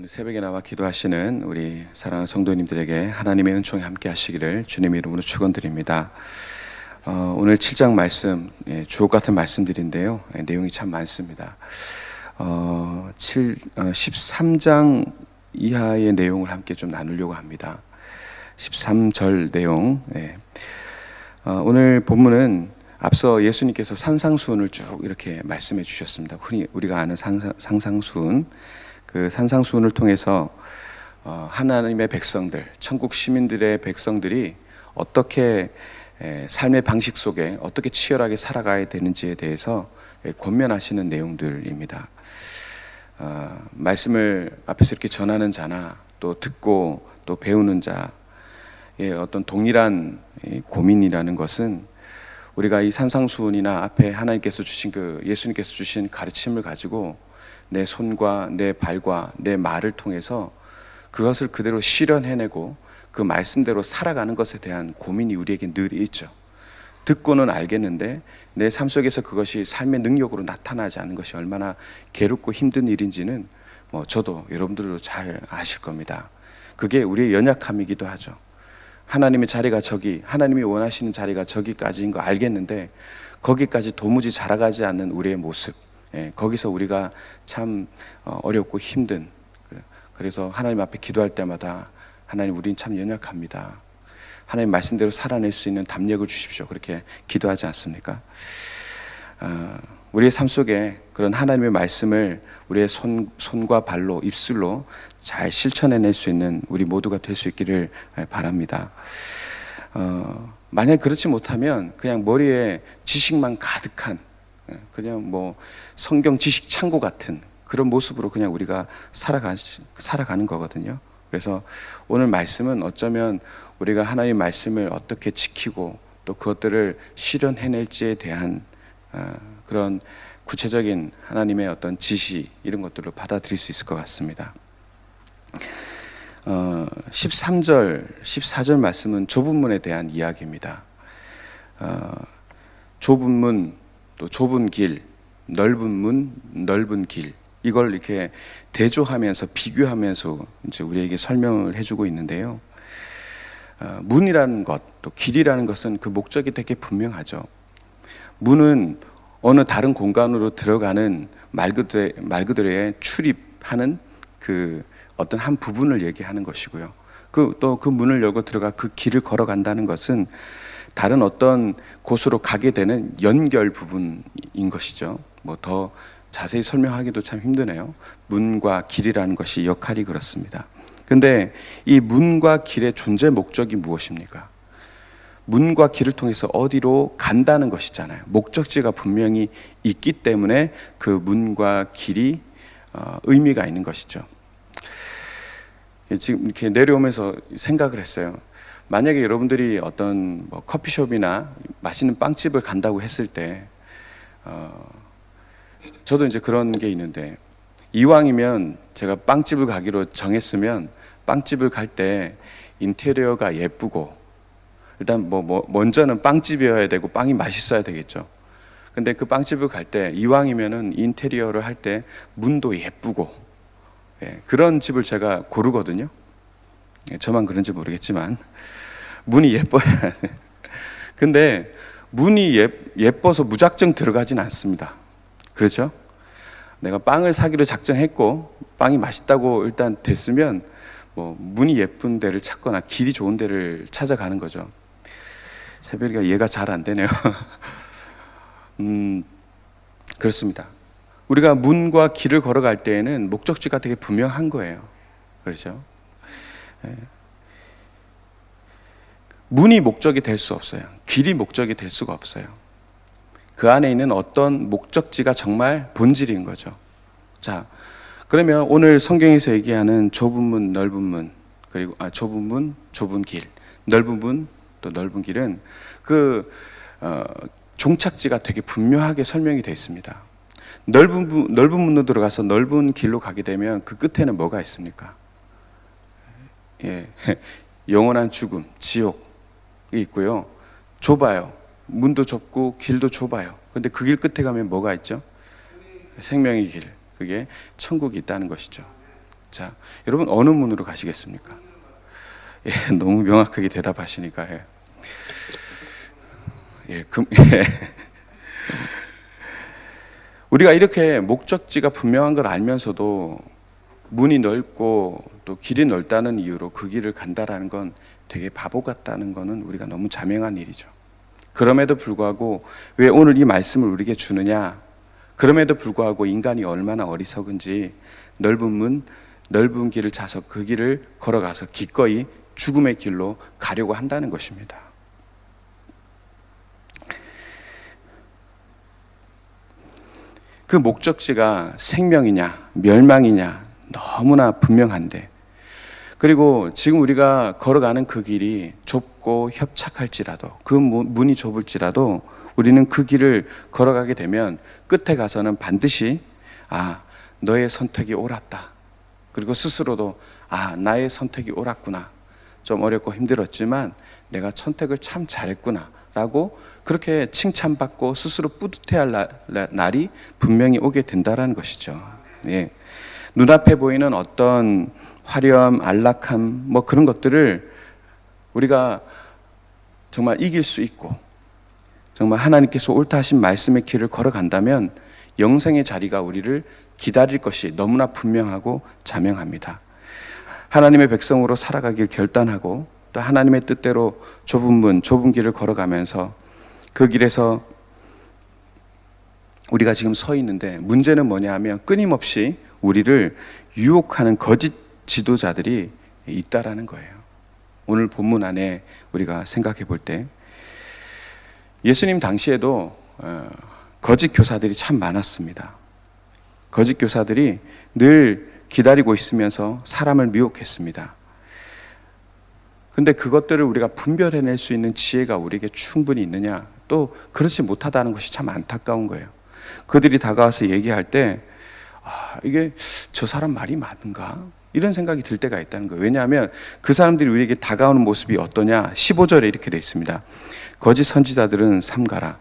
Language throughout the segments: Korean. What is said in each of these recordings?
오늘 새벽에 나와 기도하시는 우리 사랑하는 성도님들에게 하나님의 은총이 함께 하시기를 주님의 이름으로 축원드립니다. 오늘 7장 말씀, 주옥 같은 말씀들인데요. 내용이 참 많습니다. 13장 이하의 내용을 함께 좀 나누려고 합니다. 13절 내용. 오늘 본문은 앞서 예수님께서 산상수훈을 쭉 이렇게 말씀해 주셨습니다. 흔히 우리가 아는 산상수훈, 그 산상수훈을 통해서 하나님의 백성들, 천국 시민들의 백성들이 어떻게 삶의 방식 속에 어떻게 치열하게 살아가야 되는지에 대해서 권면하시는 내용들입니다. 말씀을 앞에서 이렇게 전하는 자나 또 듣고 또 배우는 자의 어떤 동일한 고민이라는 것은 우리가 이 산상수훈이나 앞에 하나님께서 주신 예수님께서 주신 가르침을 가지고 내 손과 내 발과 내 말을 통해서 그것을 그대로 실현해내고 그 말씀대로 살아가는 것에 대한 고민이 우리에게 늘 있죠. 듣고는 알겠는데 내 삶 속에서 그것이 삶의 능력으로 나타나지 않는 것이 얼마나 괴롭고 힘든 일인지는 저도 여러분들도 잘 아실 겁니다. 그게 우리의 연약함이기도 하죠. 하나님의 자리가 하나님이 원하시는 자리가 저기까지인 거 알겠는데 거기까지 도무지 자라가지 않는 우리의 모습, 거기서 우리가 참 어렵고 힘든, 그래서 하나님 앞에 기도할 때마다 하나님, 우린 참 연약합니다. 하나님 말씀대로 살아낼 수 있는 담력을 주십시오. 그렇게 기도하지 않습니까? 우리의 삶 속에 그런 하나님의 말씀을 우리의 손과 발로, 입술로 잘 실천해낼 수 있는 우리 모두가 될 수 있기를 바랍니다. 만약 그렇지 못하면 그냥 머리에 지식만 가득한, 그냥 성경 지식 창고 같은 그런 모습으로 그냥 우리가 살아가는 거거든요. 그래서 오늘 말씀은 어쩌면 우리가 하나님의 말씀을 어떻게 지키고 또 그것들을 실현해낼지에 대한 그런 구체적인 하나님의 어떤 지시, 이런 것들을 받아들일 수 있을 것 같습니다. 13절, 14절 말씀은 좁은 문에 대한 이야기입니다. 좁은 문, 또 좁은 길, 넓은 문, 넓은 길, 이걸 이렇게 대조하면서 비교하면서 이제 우리에게 설명을 해주고 있는데요. 문이라는 것, 또 길이라는 것은 그 목적이 되게 분명하죠. 문은 어느 다른 공간으로 들어가는 말 그대로의 출입하는 그 어떤 한 부분을 얘기하는 것이고요. 또 그 문을 열고 들어가 그 길을 걸어간다는 것은 다른 어떤 곳으로 가게 되는 연결 부분인 것이죠. 더 자세히 설명하기도 참 힘드네요. 문과 길이라는 것이 역할이 그렇습니다. 근데 이 문과 길의 존재 목적이 무엇입니까? 문과 길을 통해서 어디로 간다는 것이잖아요. 목적지가 분명히 있기 때문에 그 문과 길이 의미가 있는 것이죠. 지금 이렇게 내려오면서 생각을 했어요. 만약에 여러분들이 어떤 커피숍이나 맛있는 빵집을 간다고 했을 때, 저도 이제 그런 게 있는데, 이왕이면 제가 빵집을 가기로 정했으면 빵집을 갈 때 인테리어가 예쁘고, 일단 먼저는 빵집이어야 되고 빵이 맛있어야 되겠죠. 근데 그 빵집을 갈 때 이왕이면은 인테리어를 할 때 문도 예쁘고, 그런 집을 제가 고르거든요. 저만 그런지 모르겠지만 문이 예뻐야 돼. 근데 문이 예뻐서 무작정 들어가진 않습니다. 그렇죠? 내가 빵을 사기로 작정했고 빵이 맛있다고 일단 됐으면 문이 예쁜 데를 찾거나 길이 좋은 데를 찾아가는 거죠. 새벽이가 이해가 잘 안 되네요. 그렇습니다. 우리가 문과 길을 걸어갈 때에는 목적지가 되게 분명한 거예요. 그렇죠? 문이 목적이 될 수 없어요. 길이 목적이 될 수가 없어요. 그 안에 있는 어떤 목적지가 정말 본질인 거죠. 자, 그러면 오늘 성경에서 얘기하는 좁은 문, 넓은 문, 그리고 좁은 문, 좁은 길, 넓은 문, 또 넓은 길은 종착지가 되게 분명하게 설명이 되어 있습니다. 넓은 문으로 들어가서 넓은 길로 가게 되면 그 끝에는 뭐가 있습니까? 영원한 죽음, 지옥이 있고요. 좁아요. 문도 좁고 길도 좁아요. 근데 그 길 끝에 가면 뭐가 있죠? 생명의 길. 그게 천국이 있다는 것이죠. 자, 여러분 어느 문으로 가시겠습니까? 예, 너무 명확하게 대답하시니까. 예. 예, 예. 우리가 이렇게 목적지가 분명한 걸 알면서도 문이 넓고 또 길이 넓다는 이유로 그 길을 간다라는 건 되게 바보 같다는 거는 우리가 너무 자명한 일이죠. 그럼에도 불구하고 왜 오늘 이 말씀을 우리에게 주느냐? 그럼에도 불구하고 인간이 얼마나 어리석은지 넓은 문, 넓은 길을 찾아서 그 길을 걸어가서 기꺼이 죽음의 길로 가려고 한다는 것입니다. 그 목적지가 생명이냐 멸망이냐 너무나 분명한데, 그리고 지금 우리가 걸어가는 그 길이 좁고 협착할지라도, 그 문이 좁을지라도 우리는 그 길을 걸어가게 되면 끝에 가서는 반드시 너의 선택이 옳았다, 그리고 스스로도 나의 선택이 옳았구나, 좀 어렵고 힘들었지만 내가 선택을 참 잘했구나 라고 그렇게 칭찬받고 스스로 뿌듯해할 날이 분명히 오게 된다는 것이죠. 예. 눈앞에 보이는 어떤 화려함, 안락함 그런 것들을 우리가 정말 이길 수 있고 정말 하나님께서 옳다 하신 말씀의 길을 걸어간다면 영생의 자리가 우리를 기다릴 것이 너무나 분명하고 자명합니다. 하나님의 백성으로 살아가길 결단하고 또 하나님의 뜻대로 좁은 문, 좁은 길을 걸어가면서 그 길에서 우리가 지금 서 있는데, 문제는 뭐냐 하면 끊임없이 우리를 유혹하는 거짓 지도자들이 있다라는 거예요. 오늘 본문 안에 우리가 생각해 볼 때 예수님 당시에도 거짓 교사들이 참 많았습니다. 거짓 교사들이 늘 기다리고 있으면서 사람을 미혹했습니다. 근데 그것들을 우리가 분별해낼 수 있는 지혜가 우리에게 충분히 있느냐? 또 그렇지 못하다는 것이 참 안타까운 거예요. 그들이 다가와서 얘기할 때 이게 저 사람 말이 맞는가? 이런 생각이 들 때가 있다는 거예요. 왜냐하면 그 사람들이 우리에게 다가오는 모습이 어떠냐? 15절에 이렇게 되어 있습니다. 거짓 선지자들은 삼가라.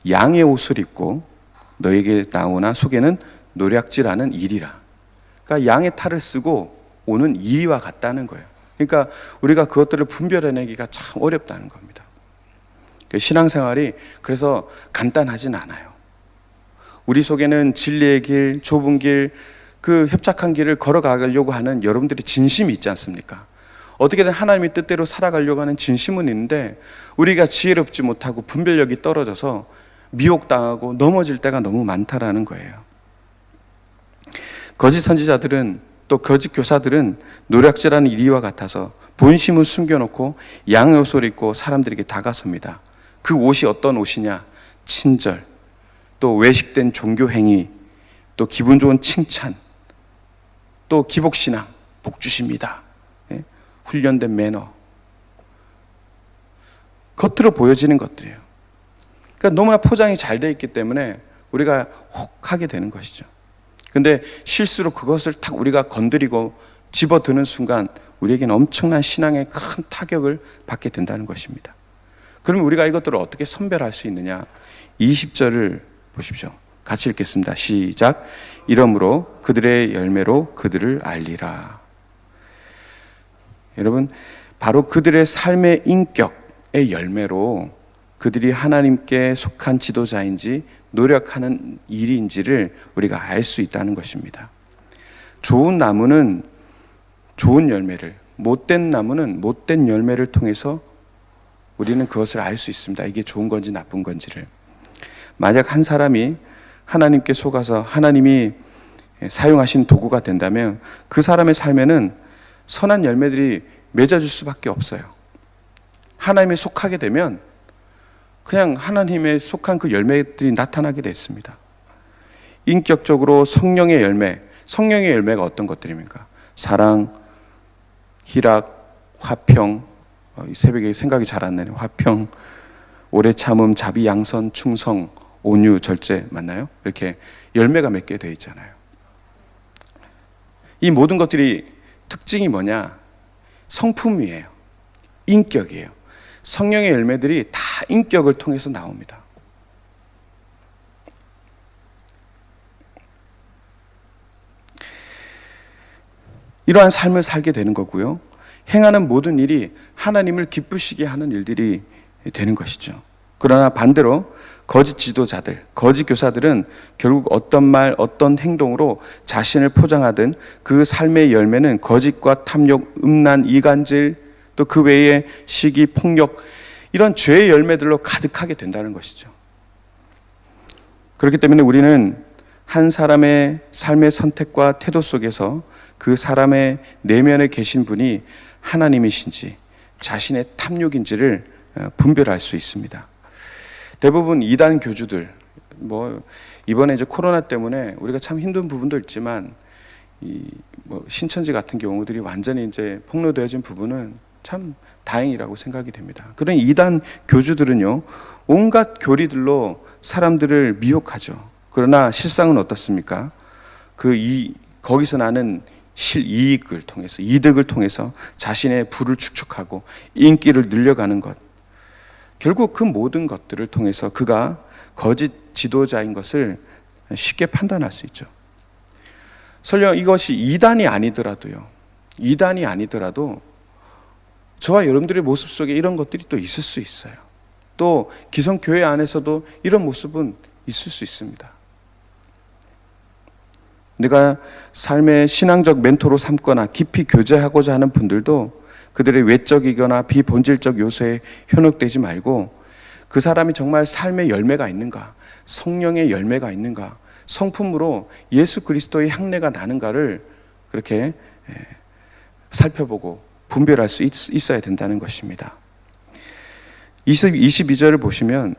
양의 옷을 입고 너에게 나오나 속에는 노략질하는 이리라. 그러니까 양의 탈을 쓰고 오는 이리와 같다는 거예요. 그러니까 우리가 그것들을 분별해내기가 참 어렵다는 겁니다. 신앙생활이 그래서 간단하진 않아요. 우리 속에는 진리의 길, 좁은 길, 그 협착한 길을 걸어가려고 하는 여러분들의 진심이 있지 않습니까? 어떻게든 하나님의 뜻대로 살아가려고 하는 진심은 있는데 우리가 지혜롭지 못하고 분별력이 떨어져서 미혹당하고 넘어질 때가 너무 많다라는 거예요. 거짓 선지자들은 또 거짓 교사들은 노략질하는 이리와 같아서 본심을 숨겨놓고 양의 옷을 입고 사람들에게 다가섭니다. 그 옷이 어떤 옷이냐? 친절, 또 외식된 종교행위, 또 기분 좋은 칭찬, 또 기복신앙, 복주십니다. 예? 훈련된 매너, 겉으로 보여지는 것들이에요. 그러니까 너무나 포장이 잘 돼 있기 때문에 우리가 혹하게 되는 것이죠. 근데 실수로 그것을 탁 우리가 건드리고 집어드는 순간 우리에게는 엄청난 신앙의 큰 타격을 받게 된다는 것입니다. 그러면 우리가 이것들을 어떻게 선별할 수 있느냐? 20절을 보십시오. 같이 읽겠습니다. 시작. 이러므로 그들의 열매로 그들을 알리라. 여러분, 바로 그들의 삶의 인격의 열매로 그들이 하나님께 속한 지도자인지 노력하는 일인지를 우리가 알 수 있다는 것입니다. 좋은 나무는 좋은 열매를, 못된 나무는 못된 열매를 통해서 우리는 그것을 알 수 있습니다. 이게 좋은 건지 나쁜 건지를. 만약 한 사람이 하나님께 속아서 하나님이 사용하신 도구가 된다면 그 사람의 삶에는 선한 열매들이 맺어질 수밖에 없어요. 하나님에 속하게 되면 그냥 하나님에 속한 그 열매들이 나타나게 됐습니다. 인격적으로 성령의 열매, 성령의 열매가 어떤 것들입니까? 사랑, 희락, 화평, 이 새벽에 생각이 잘 안 나네요. 화평, 오래 참음, 자비, 양선, 충성, 온유, 절제 맞나요? 이렇게 열매가 몇 개 되어 있잖아요. 이 모든 것들이 특징이 뭐냐? 성품이에요. 인격이에요. 성령의 열매들이 다 인격을 통해서 나옵니다. 이러한 삶을 살게 되는 거고요. 행하는 모든 일이 하나님을 기쁘시게 하는 일들이 되는 것이죠. 그러나 반대로 거짓 지도자들, 거짓 교사들은 결국 어떤 말, 어떤 행동으로 자신을 포장하든 그 삶의 열매는 거짓과 탐욕, 음란, 이간질, 또 그 외에 시기, 폭력, 이런 죄의 열매들로 가득하게 된다는 것이죠. 그렇기 때문에 우리는 한 사람의 삶의 선택과 태도 속에서 그 사람의 내면에 계신 분이 하나님이신지 자신의 탐욕인지를 분별할 수 있습니다. 대부분 이단 교주들, 이번에 이제 코로나 때문에 우리가 참 힘든 부분도 있지만 신천지 같은 경우들이 완전히 이제 폭로되어진 부분은 참 다행이라고 생각이 됩니다. 그런 이단 교주들은요, 온갖 교리들로 사람들을 미혹하죠. 그러나 실상은 어떻습니까? 거기서 나는 이득을 통해서 자신의 부를 축적하고 인기를 늘려가는 것. 결국 그 모든 것들을 통해서 그가 거짓 지도자인 것을 쉽게 판단할 수 있죠. 설령 이것이 이단이 아니더라도 저와 여러분들의 모습 속에 이런 것들이 또 있을 수 있어요. 또 기성교회 안에서도 이런 모습은 있을 수 있습니다. 내가 삶의 신앙적 멘토로 삼거나 깊이 교제하고자 하는 분들도 그들의 외적이거나 비본질적 요소에 현혹되지 말고 그 사람이 정말 삶의 열매가 있는가, 성령의 열매가 있는가, 성품으로 예수 그리스도의 향내가 나는가를 그렇게 살펴보고 분별할 수 있어야 된다는 것입니다. 22절을 보시면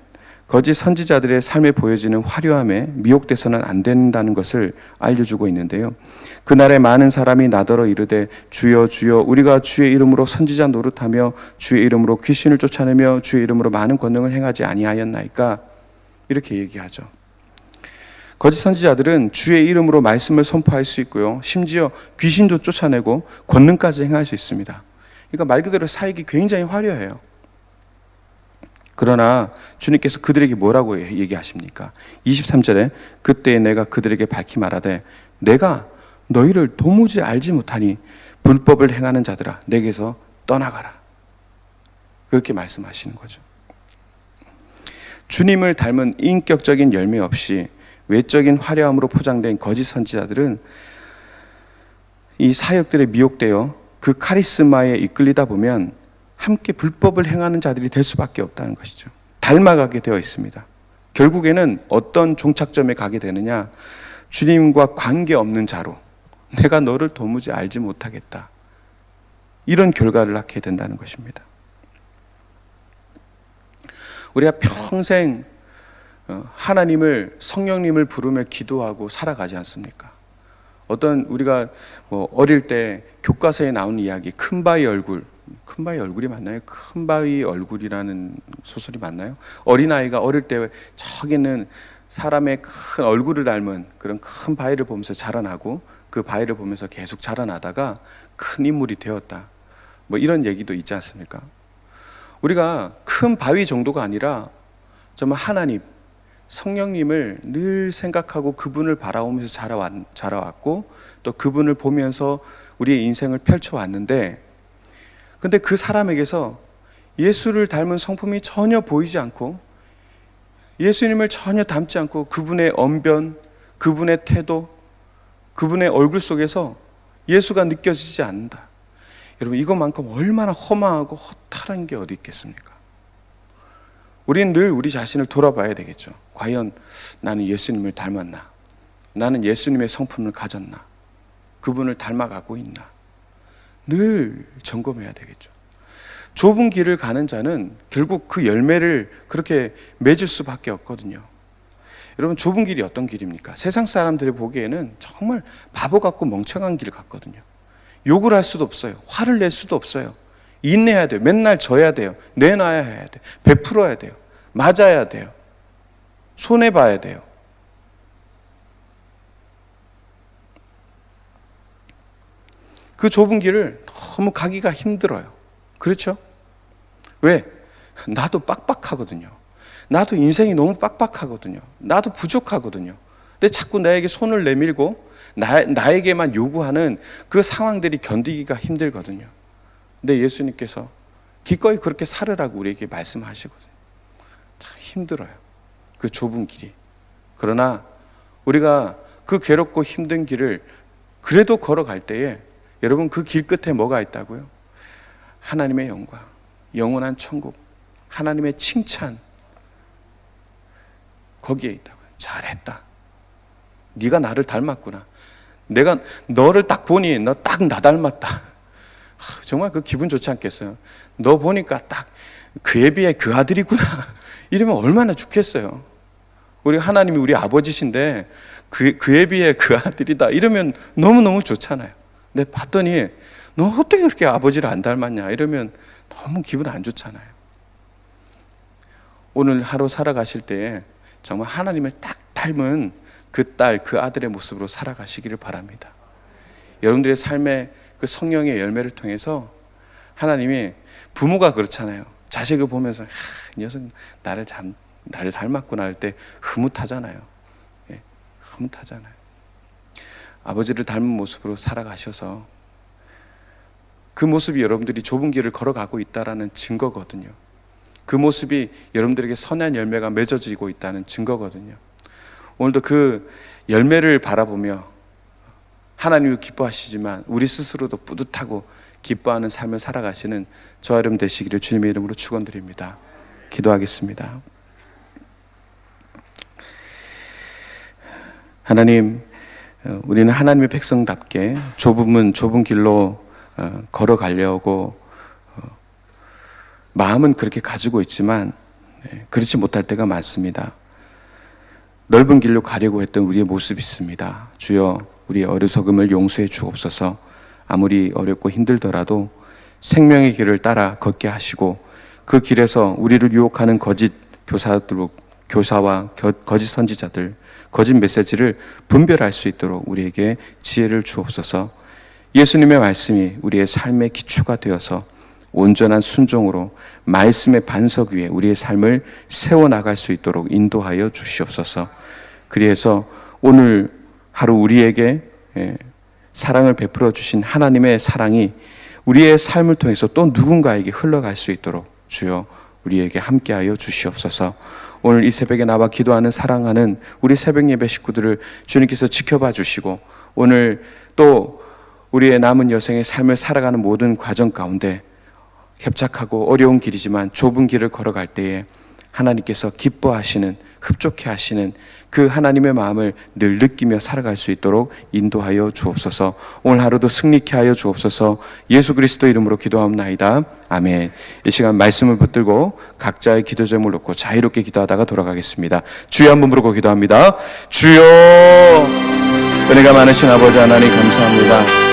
거짓 선지자들의 삶에 보여지는 화려함에 미혹돼서는 안 된다는 것을 알려주고 있는데요. 그날에 많은 사람이 나더러 이르되 주여 주여 우리가 주의 이름으로 선지자 노릇하며 주의 이름으로 귀신을 쫓아내며 주의 이름으로 많은 권능을 행하지 아니하였나이까, 이렇게 얘기하죠. 거짓 선지자들은 주의 이름으로 말씀을 선포할 수 있고요, 심지어 귀신도 쫓아내고 권능까지 행할 수 있습니다. 그러니까 말 그대로 사역이 굉장히 화려해요. 그러나 주님께서 그들에게 뭐라고 얘기하십니까? 23절에 그때 내가 그들에게 밝히 말하되 내가 너희를 도무지 알지 못하니 불법을 행하는 자들아 내게서 떠나가라, 그렇게 말씀하시는 거죠. 주님을 닮은 인격적인 열매 없이 외적인 화려함으로 포장된 거짓 선지자들은 이 사역들에 미혹되어 그 카리스마에 이끌리다 보면 함께 불법을 행하는 자들이 될 수밖에 없다는 것이죠. 닮아가게 되어 있습니다. 결국에는 어떤 종착점에 가게 되느냐, 주님과 관계없는 자로 내가 너를 도무지 알지 못하겠다, 이런 결과를 낳게 된다는 것입니다. 우리가 평생 하나님을, 성령님을 부르며 기도하고 살아가지 않습니까? 우리가 어릴 때 교과서에 나오는 이야기, 큰 바위 얼굴이 맞나요? 큰 바위 얼굴이라는 소설이 맞나요? 어린아이가 어릴 때 저기는 사람의 큰 얼굴을 닮은 그런 큰 바위를 보면서 자라나고 그 바위를 보면서 계속 자라나다가 큰 인물이 되었다, 이런 얘기도 있지 않습니까? 우리가 큰 바위 정도가 아니라 정말 하나님, 성령님을 늘 생각하고 그분을 바라보면서 자라왔고 또 그분을 보면서 우리의 인생을 펼쳐왔는데, 근데 그 사람에게서 예수를 닮은 성품이 전혀 보이지 않고 예수님을 전혀 닮지 않고 그분의 언변, 그분의 태도, 그분의 얼굴 속에서 예수가 느껴지지 않는다. 여러분, 이것만큼 얼마나 허망하고 허탈한 게 어디 있겠습니까? 우리는 늘 우리 자신을 돌아봐야 되겠죠. 과연 나는 예수님을 닮았나? 나는 예수님의 성품을 가졌나? 그분을 닮아가고 있나? 늘 점검해야 되겠죠. 좁은 길을 가는 자는 결국 그 열매를 그렇게 맺을 수밖에 없거든요. 여러분, 좁은 길이 어떤 길입니까? 세상 사람들이 보기에는 정말 바보 같고 멍청한 길 같거든요. 욕을 할 수도 없어요. 화를 낼 수도 없어요. 인내해야 돼요. 맨날 져야 돼요. 내놔야 해야 돼요. 베풀어야 돼요. 맞아야 돼요. 손해봐야 돼요. 그 좁은 길을 너무 가기가 힘들어요. 그렇죠? 왜? 나도 빡빡하거든요. 나도 인생이 너무 빡빡하거든요. 나도 부족하거든요. 근데 자꾸 나에게 손을 내밀고 나에게만 요구하는 그 상황들이 견디기가 힘들거든요. 근데 예수님께서 기꺼이 그렇게 살으라고 우리에게 말씀하시거든요. 참 힘들어요, 그 좁은 길이. 그러나 우리가 그 괴롭고 힘든 길을 그래도 걸어갈 때에 여러분, 그 길 끝에 뭐가 있다고요? 하나님의 영광, 영원한 천국, 하나님의 칭찬, 거기에 있다고요. 잘했다, 네가 나를 닮았구나, 내가 너를 딱 보니 너 딱 나 닮았다. 정말 그 기분 좋지 않겠어요? 너 보니까 딱 그에 비해 그 아들이구나. 이러면 얼마나 좋겠어요. 우리 하나님이 우리 아버지신데 그에 비해 그 아들이다 이러면 너무너무 좋잖아요. 근데 봤더니 너 어떻게 그렇게 아버지를 안 닮았냐 이러면 너무 기분 안 좋잖아요. 오늘 하루 살아가실 때에 정말 하나님을 딱 닮은 그 딸, 그 아들의 모습으로 살아가시기를 바랍니다. 여러분들의 삶의 그 성령의 열매를 통해서 하나님이, 부모가 그렇잖아요. 자식을 보면서 이 녀석 나를 닮았구나 할 때 흐뭇하잖아요. 예, 흐뭇하잖아요. 아버지를 닮은 모습으로 살아가셔서 그 모습이 여러분들이 좁은 길을 걸어가고 있다는 증거거든요. 그 모습이 여러분들에게 선한 열매가 맺어지고 있다는 증거거든요. 오늘도 그 열매를 바라보며 하나님을 기뻐하시지만 우리 스스로도 뿌듯하고 기뻐하는 삶을 살아가시는 저와 여러분 되시기를 주님의 이름으로 축원드립니다. 기도하겠습니다. 하나님, 우리는 하나님의 백성답게 좁은 문, 좁은 길로 걸어가려고 마음은 그렇게 가지고 있지만 그렇지 못할 때가 많습니다. 넓은 길로 가려고 했던 우리의 모습이 있습니다. 주여, 우리의 어리석음을 용서해 주옵소서. 아무리 어렵고 힘들더라도 생명의 길을 따라 걷게 하시고 그 길에서 우리를 유혹하는 거짓 교사와 거짓 선지자들, 거짓 메시지를 분별할 수 있도록 우리에게 지혜를 주옵소서. 예수님의 말씀이 우리의 삶의 기초가 되어서 온전한 순종으로 말씀의 반석 위에 우리의 삶을 세워나갈 수 있도록 인도하여 주시옵소서. 그래서 오늘 하루 우리에게 사랑을 베풀어 주신 하나님의 사랑이 우리의 삶을 통해서 또 누군가에게 흘러갈 수 있도록 주여 우리에게 함께하여 주시옵소서. 오늘 이 새벽에 나와 기도하는 사랑하는 우리 새벽 예배 식구들을 주님께서 지켜봐 주시고 오늘 또 우리의 남은 여생의 삶을 살아가는 모든 과정 가운데 협착하고 어려운 길이지만 좁은 길을 걸어갈 때에 하나님께서 기뻐하시는, 흡족해 하시는 그 하나님의 마음을 늘 느끼며 살아갈 수 있도록 인도하여 주옵소서. 오늘 하루도 승리케 하여 주옵소서. 예수 그리스도 이름으로 기도하옵나이다. 아멘. 이 시간 말씀을 붙들고 각자의 기도 제목을 놓고 자유롭게 기도하다가 돌아가겠습니다. 주여 한번 부르고 기도합니다. 주여, 은혜가 많으신 아버지 하나님 감사합니다.